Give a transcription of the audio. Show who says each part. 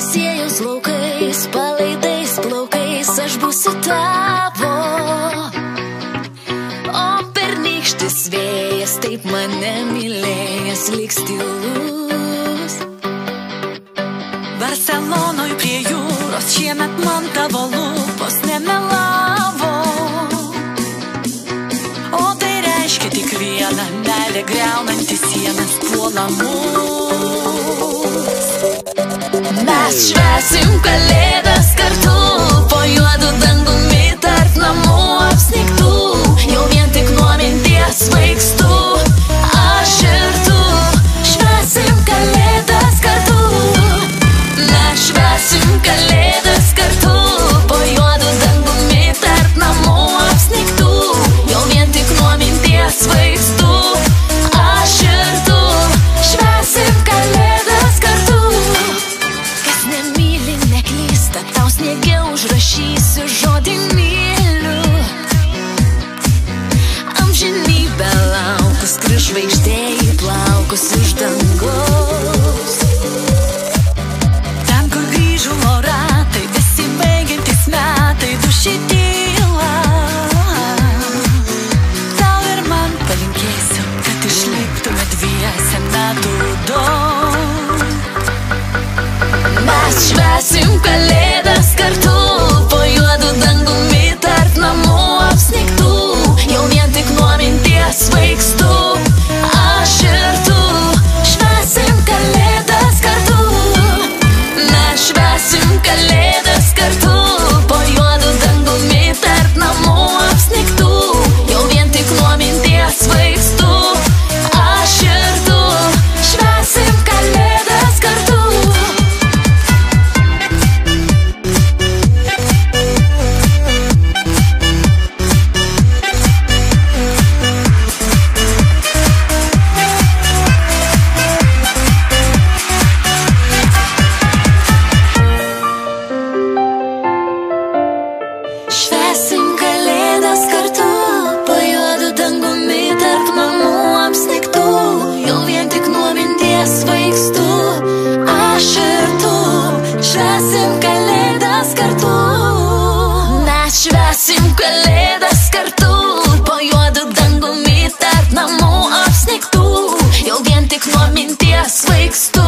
Speaker 1: Eliziejaus laukais, palaidais plaukais aš būsiu tavo. O pernykštis vėjas taip mane mylėjęs liks tylus.
Speaker 2: Barcelonoj prie jūros šiemet man tavo lūpos nemelavo. O tai reiškia tik vieną, meilė griaunanti sienas puola mus.
Speaker 1: Mes švęsim kalėdas kartu, po juodu dangumi tarp namų apsnigtų. Jau vien tik nuo minties svaigstu, aš ir tu. Švęsim kalėdas kartu. Mes švęsim kalėdas kartu, po juodu dangumi tarp namų apsnigtų. Jau vien tik nuo minties svaigstu, aš ir tu. Švęsim kalėdas kartu. Kas nemyli, neklysta, tau sniege užrašysiu žodį myliu. Amžinybę laukus, skriš žvaigždė į plaukus iš dangaus.
Speaker 2: Ten, kur grįžulo ratai, visi baigiantis metai, duši tyla. Tau ir man palinkėsiu, kad išliktume dviese metų daug.
Speaker 1: Mes švęsim kalėdas kartu, po juodu dangumi tarp namų apsnigtų. Jau vien tik nuo minties svaigstu, aš ir tu. Švęsim kalėdas kartu. Mes švęsim kalėdas kartu, po juodu dangumi tarp namų apsnigtų. Jau vien tik nuo minties svaigstu, aš ir tu. Švęsim kalėdas kartu. Švęsim kalėdas kartu, po juodu dangumi tarp namų apsnigtų. Jau vien tik nuo minties svaigstu, aš ir tu. Švęsim kalėdas kartu. Mes švęsim kalėdas kartu, po juodu dangumi tarp namų apsnigtų. Jau vien tik nuo minties svaigstu.